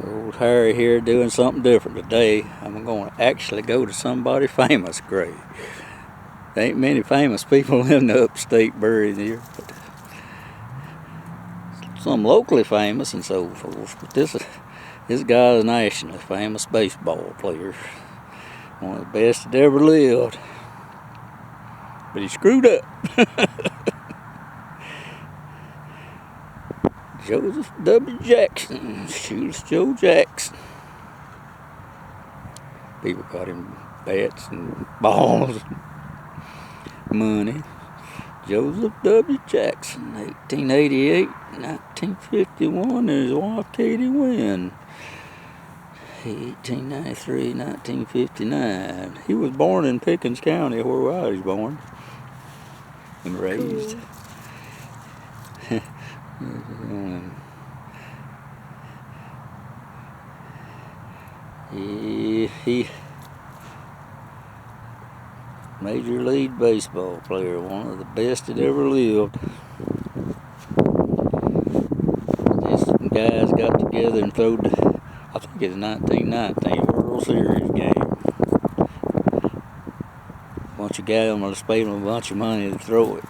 Old Harry here doing something different today. I'm going to actually go to somebody famous grave. There ain't many famous people in the upstate buried here, but some locally famous and so forth. But this guy is a nationally famous baseball player, one of the best that ever lived. But he screwed up. Joseph W. Jackson, Shoeless Joe Jackson. People got him bats and balls, money. Joseph W. Jackson, 1888, 1951, and his wife Katie Wynn, 1893, 1959. He was born in Pickens County, where I was born and raised. He Major League Baseball player, one of the best that ever lived. These guys got together and threw the, I think it's 1919 World Series game. A bunch of gamblers paid them a bunch of money to throw it.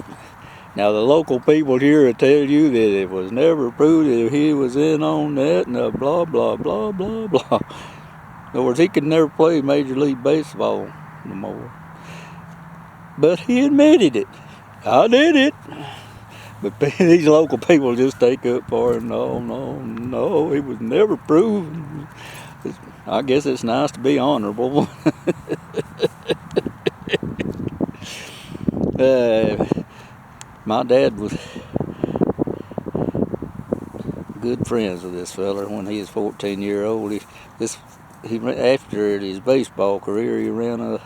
Now the local people here will tell you that it was never proved that he was in on that and blah blah blah blah blah. In other words, he could never play Major League Baseball no more. But he admitted it. I did it. But these local people just take up for him. No, it was never proven. I guess it's nice to be honorable. My dad was good friends with this fella when he was 14-year-old. After his baseball career, he ran a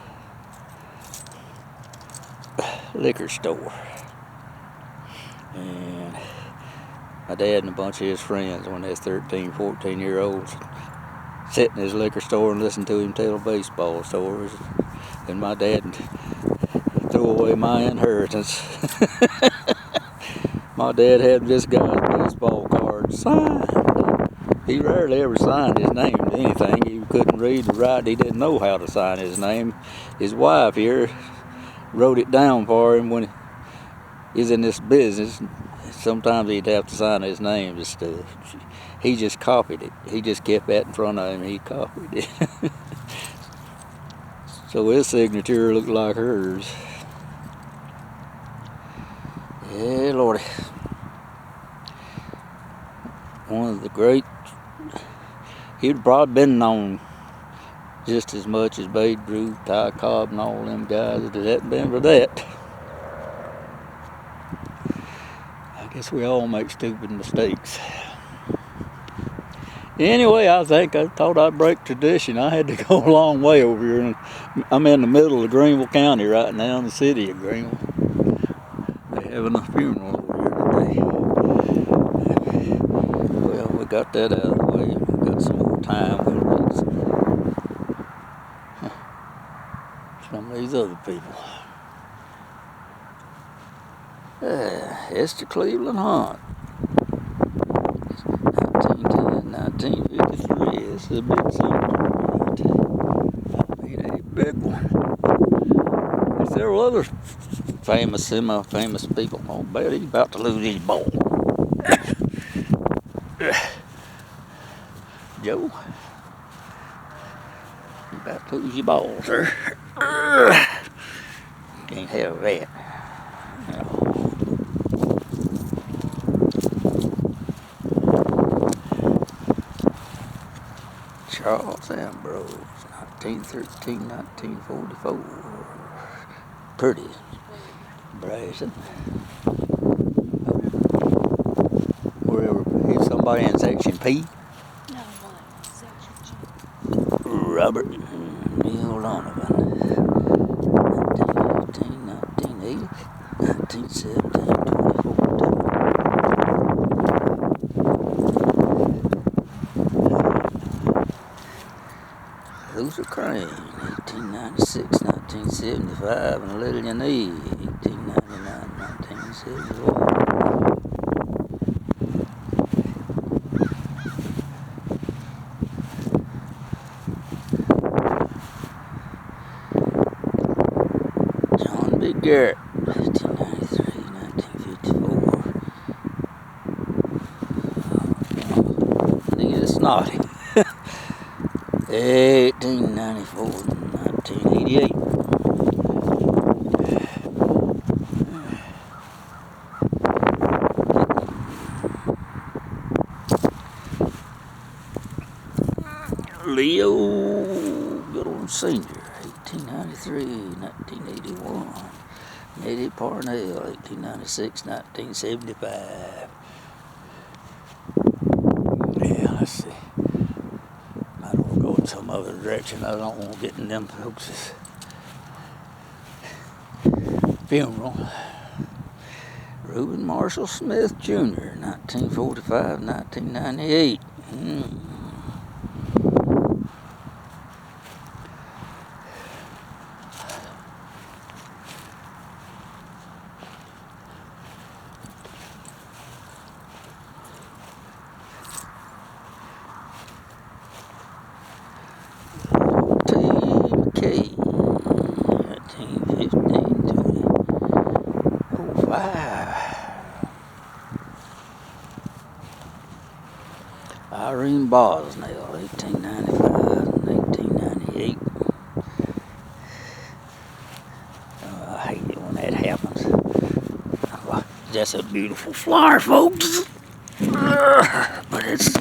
liquor store. And my dad and a bunch of his friends, when they was 13, 14-year-olds, sat in his liquor store and listened to him tell baseball stories. And my dad threw away my inheritance. My dad had this guy's baseball card signed. He rarely ever signed his name to anything. He couldn't read or write. He didn't know how to sign his name. His wife here wrote it down for him when he was in this business. Sometimes he'd have to sign his name and stuff. He just copied it. He just kept that in front of him. He copied it. So his signature looked like hers. Yeah, Lordy. One of the great. He'd probably been known just as much as Babe Ruth, Ty Cobb, and all them guys if it hadn't been for that. I guess we all make stupid mistakes. Anyway, I thought I'd break tradition. I had to go a long way over here. And I'm in the middle of Greenville County right now, in the city of Greenville. They're having a funeral over here today. Well, we got that out of the way. We got some more time. We'll read some of these other people. Esther Cleveland Hunt. 1953. This is a big cemetery. I mean, a big one. There's several other famous, semi-famous people. Oh, bet he's about to lose his ball. Joe, you about to lose your ball, sir. Can't have that. Charles Ambrose, 1913, 1944. Pretty brazen. Wherever, here's somebody in section P. No, what? Section G. Robert Neil Donovan, 1915, 1980, 1917, 2014. Luther Crane, 1896, 1975, and Lillian E., 1899, 1971. Garrett, 1893, 1954. Nita Snotty, 1894, 1988. Leo, good old senior, 1893, 1981. Nettie Parnell, 1896, 1975. Yeah, let's see. Might as well go in some other direction. I don't want to get in them folks' funeral. Reuben Marshall Smith Jr., 1945, 1998. McKay, 1915, 2005. Irene Bosnell, 1895, 1898. I hate it when that happens. That's a beautiful flower, folks. But it's...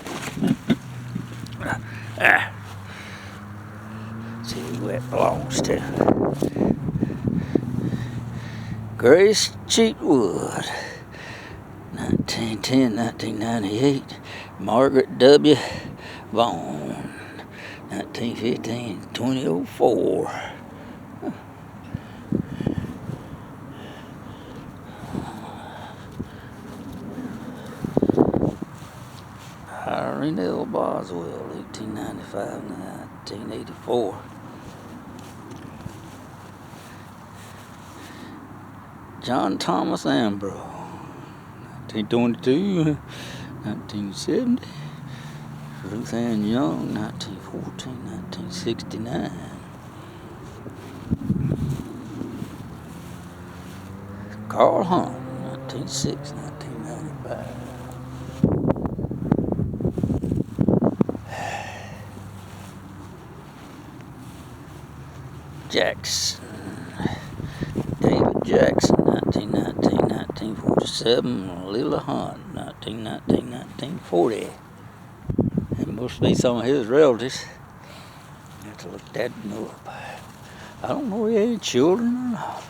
see who that belongs to. Grace Cheatwood, 1910, 1998. Margaret W. Vaughn, 1915, 2004. Irene L. Boswell, 1895, 1984. John Thomas Ambrose, 1922, 1970. Ruth Ann Young, 1914, 1969. Carl Hunt, 1906, 1995. Jackson, David Jackson, 1919, 1947. Lila Hunt, 1919, 1940. It must be some of his relatives. I have to look that up. I don't know if he had any children or not.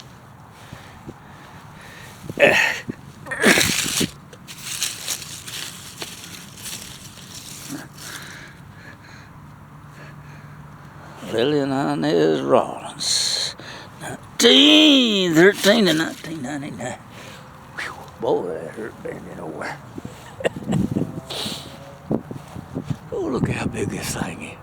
Lillian Inez Rollins, 1913 to 1999. Whew, boy, that hurt bending over. Oh, look how big this thing is.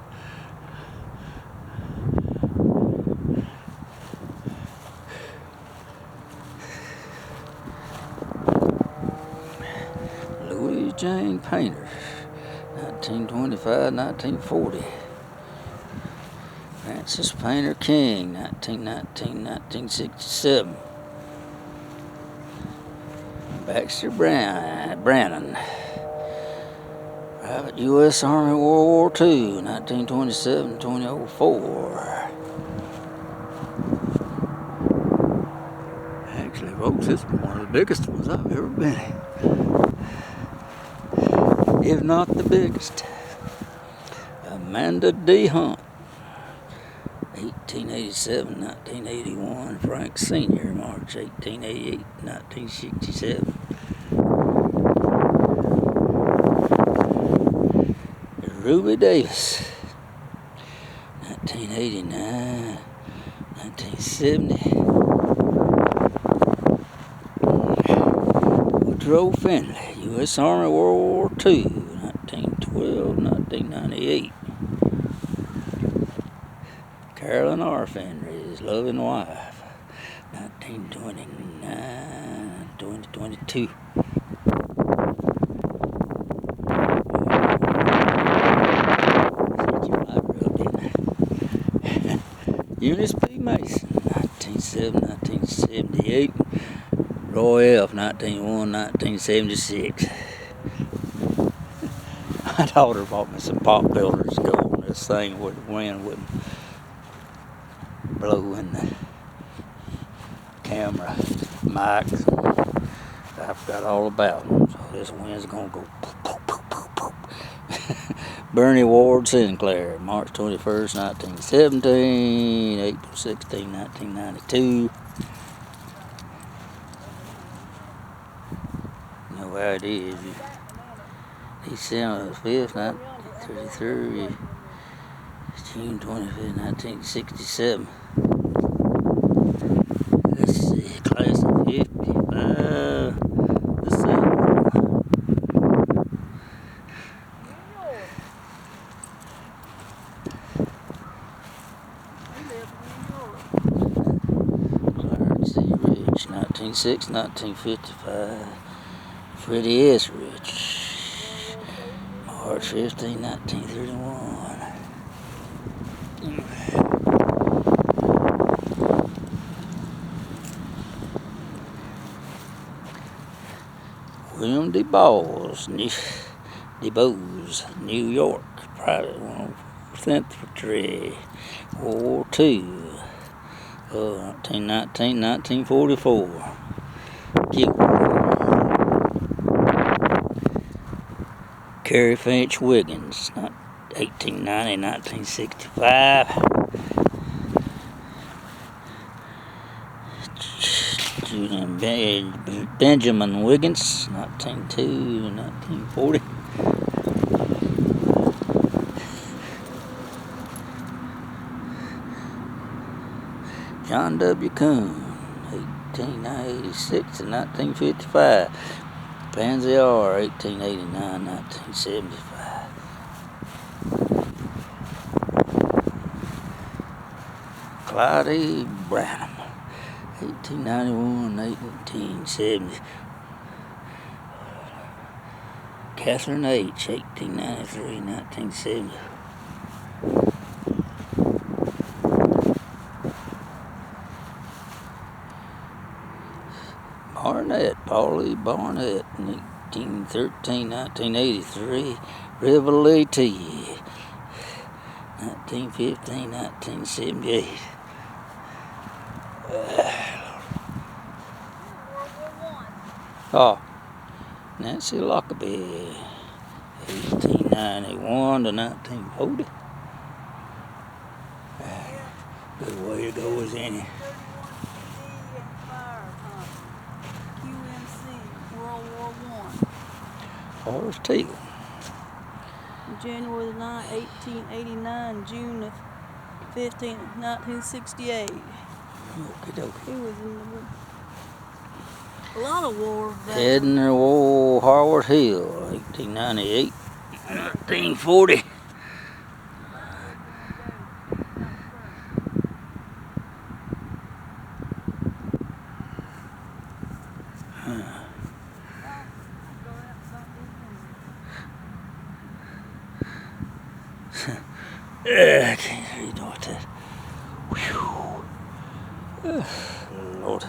Louise Jane Painter, 1925, 1940. Francis Painter King, 1919, 1967. Baxter Brannon, Private U.S. Army World War II, 1927, 2004. Actually, folks, this is one of the biggest ones I've ever been in. If not the biggest. Amanda D. Hunt, 1887, 1981. Frank Sr., March 1888, 1967. Ruby Davis, 1989, 1970. Woodrow Finley, U.S. Army World War II, 1912, 1998. Carolyn R. Finley, his loving wife, 1929, 2022. Eunice P. Mason, 1907, 1978. Roy F. 1901, 1976. My daughter bought me some pop filters to go on this thing where the wind wouldn't blow in the camera mics. I forgot all about them. So this wind's gonna go poof, poof, poof, poof, poof. Bernie Ward Sinclair, March 21st, 1917, April 16, 1992. No idea. December 5th, 1933, June 25th, 1967. Let's see, class of 55. The second Clarence C. Rich, 1906, 1955. Freddie S. Rich, March 15, 1931. William DeBose, New York, Private 104th Infantry, World War II, 1919, 1944. Killed. Carrie Finch Wiggins, 1890, 1965. Julian Benjamin Wiggins, 1902, 1940. John W. Kuhn, 1886 to 1955. Pansy R, 1889, 1975. Clyde E. Branham, 1891, 1870. Catherine H., 1893, 1970. Barnett, Paul E. Barnett, 1913, 1983. River T., 1915, 1978. Oh, Nancy Lockerbie, 1891 to 1940. Good way to go as any. Horace Teal. January the 9th, 1889, June the 15th, 1968. Okie dokie. He was in a lot of wars. Edna War Howard Hill, 1898, 1940. I can't read what that. Whew. Lord.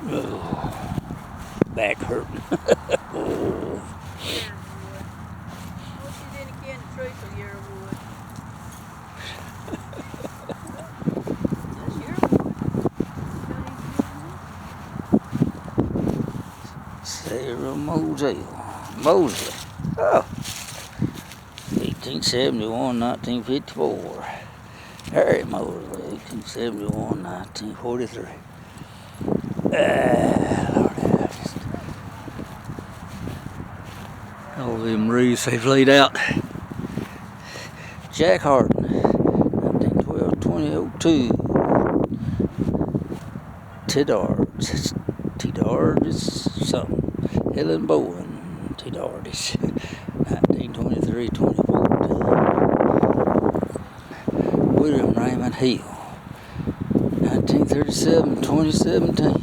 Oh, back hurting. Oh. Sarah Mosley. Oh. 1871, 1954. Harry Mosley, 1871, 1943. Lord, all them Reeves they've laid out. Jack Harden, 1912, 2002. T-Dard is something. Helen Bowen, T-Dard is 1923, 2014. William Raymond Hill, 1937, 2017.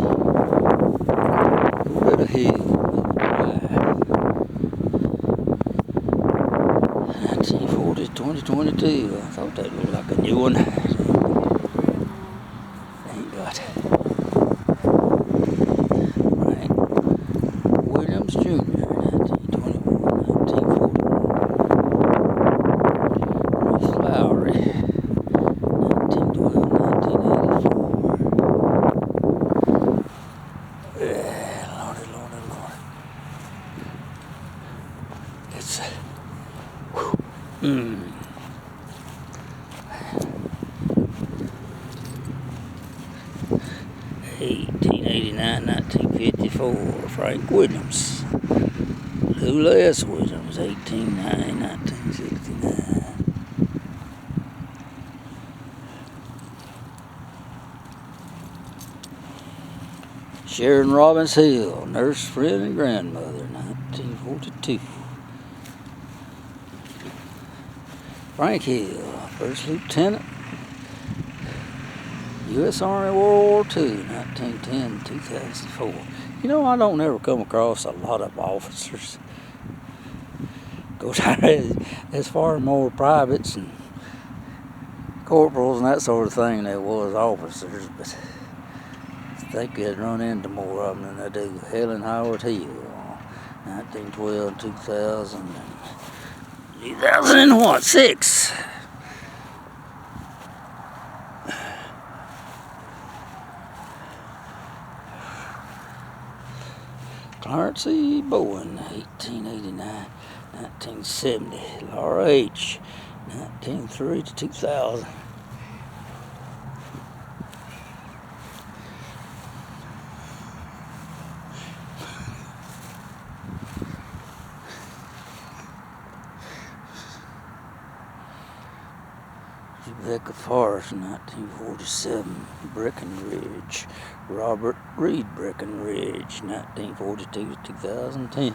Loretta Hill, 1940. 2022. I thought that looked like a new one. Ain't got Frank Williams Jr. 1921, 1941. Miss Lowry, 1912, 1984. Yeah, Lordy, Lordy, Lordy. It's 1889, 1954, Frank Williams. Lou S. Williams, 1890, 1969. Sharon Robbins Hill, nurse, friend, and grandmother, 1942. Frank Hill, first lieutenant, U.S. Army World War II, 1910 2004. You know, I don't ever come across a lot of officers. Goes as far more privates and corporals and that sort of thing there was officers, but I think I'd run into more of them than I do. Helen Howard Hill, 1912 2000 and 2006. Clarence E. Bowen, 1889, 1970. Laura H., 1903 to 2000. Rebecca Forrest, 1947, Breckenridge. Robert Reed Breckenridge, 1942 to 2010.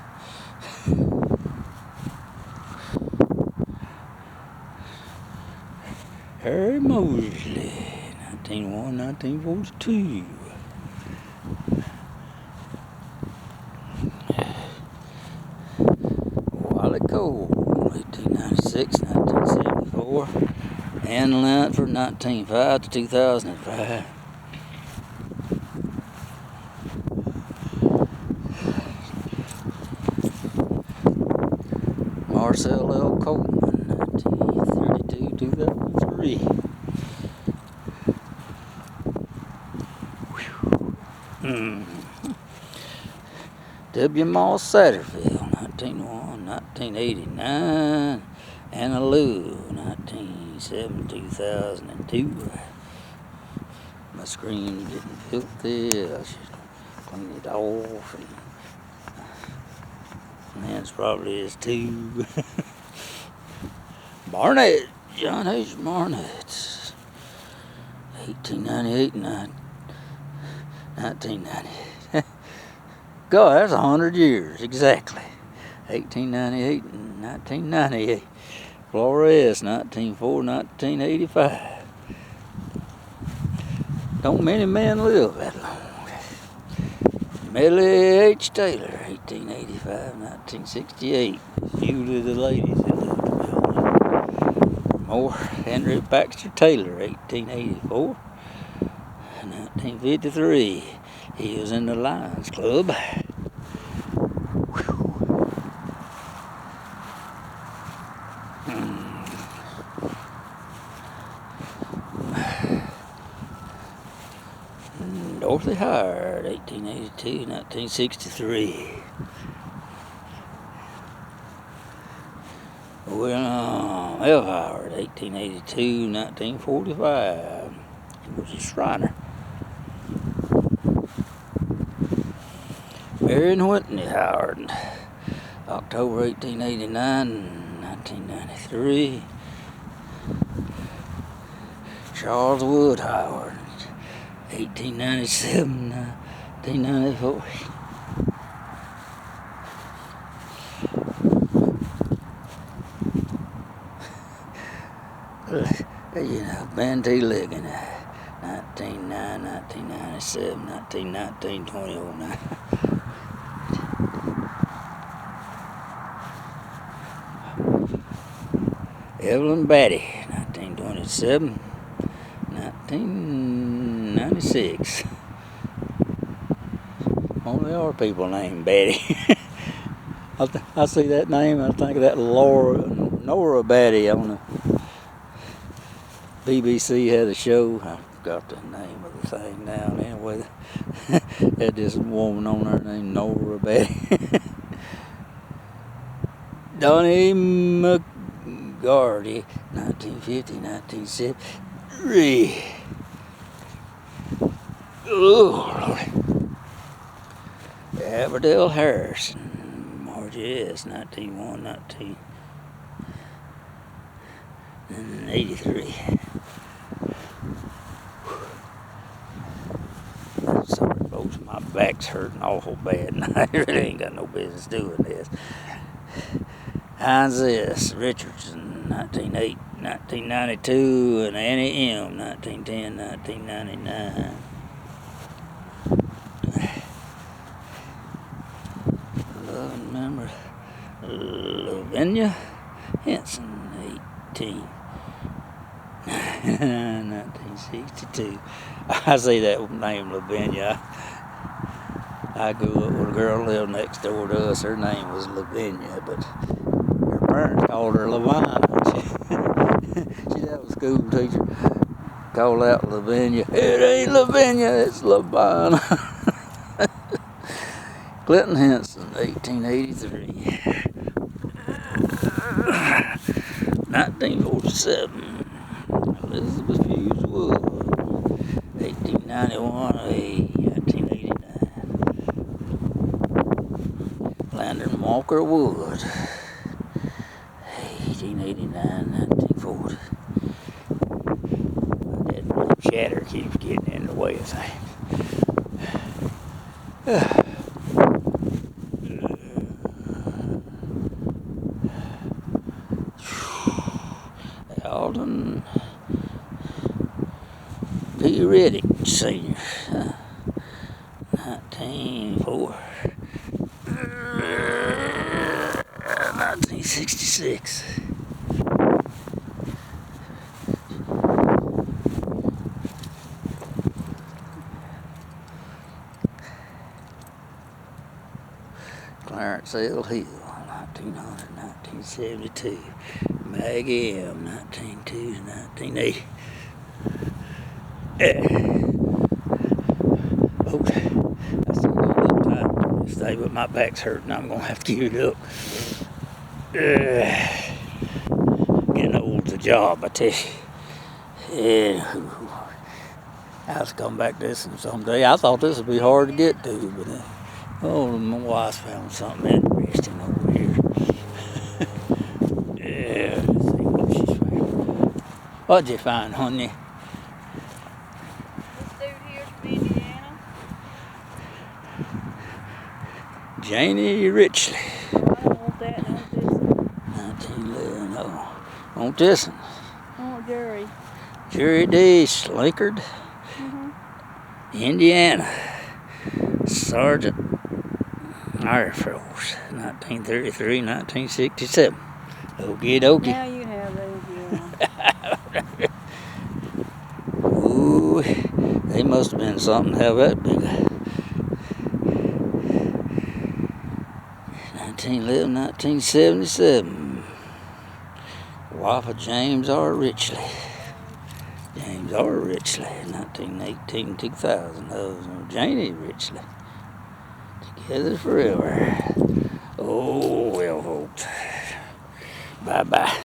Harry Mosley, 1901, 1942. Wally Cole, 1896, 1974. Ann Lanford, 1905 to 2005. Marcel L. Coleman, 1932 2003. W. Moss Satterfield, 1901, 1989. Anna Lou, 1907, 2002. My screen's getting filthy. I should clean it off. And that's probably is too. Barnett, John H. Barnett, 1898 and 1990. God, that's 100 years exactly. 1898 and 1998. Flores, 1904, 1985. Don't many men live that long. Millie H. Taylor, 1885, 1968. Few of the ladies that lived the building. More Henry Baxter Taylor, 1884, 1953. He was in the Lions Club. Dorothy Howard, 1882, 1963. William F. Howard, 1882, 1945. He was a Shriner. Marion Whitney Howard, October 1889, 1993. Charles Wood Howard, 1897, 1994. You know, Ben T. Liggin, 1909, 1997, 1919, 2009. Evelyn Batty, 1927, 1996. Only are people named Batty. I see that name and I think of that Nora Batty on the BBC had a show. I forgot the name of the thing now. Anyway, had this woman on there named Nora Batty. Donnie McGarty, 1950, 1973. Oh, Lordy. Averdale Harrison, Margie S., 1901, 1983. Sorry, folks, my back's hurting awful bad, and I really ain't got no business doing this. Heinz S. Richardson, 1992, and Annie M., 1910, 1999. Remember Lavinia Henson, 1962. I see that name Lavinia. I grew up with a girl who lived next door to us. Her name was Lavinia, but her parents called her Lavina. She'd have a school teacher call out Lavinia. It ain't Lavinia, it's Lavina. Clinton Henson, 1883. 1947. Elizabeth Hughes Wood, 1891. 1989. Landon Walker Wood, 1889, 1940. That chatter keeps getting in the way of things. Alden P. Reddick, Sr., 1904. 1966. Clarence L. Hill, 1900, 1972. Maggie M., 1902 to 1980. Okay, that's a little time to stay, but my back's hurting. I'm going to have to give it up. Getting old's a job, I tell you. I'll have to come back to this someday. I thought this would be hard to get to, but my wife found something interesting over here. Let's see what she's found. What'd you find, honey? This dude here's from Indiana. Janie Richley. I don't want that, I want this. 1911. No. Want this one? I want Jerry. Jerry D. Slinkard, Indiana. Sergeant Air Force, 1933, 1967. Okie dokie. Now you have those, yeah. Ooh, they must have been something to have that big. 1911, 1977. Wife of James R. Richley. James R. Richley, 1918, 2000. Janie Richley. Together forever. Oh, well, folks. Bye-bye.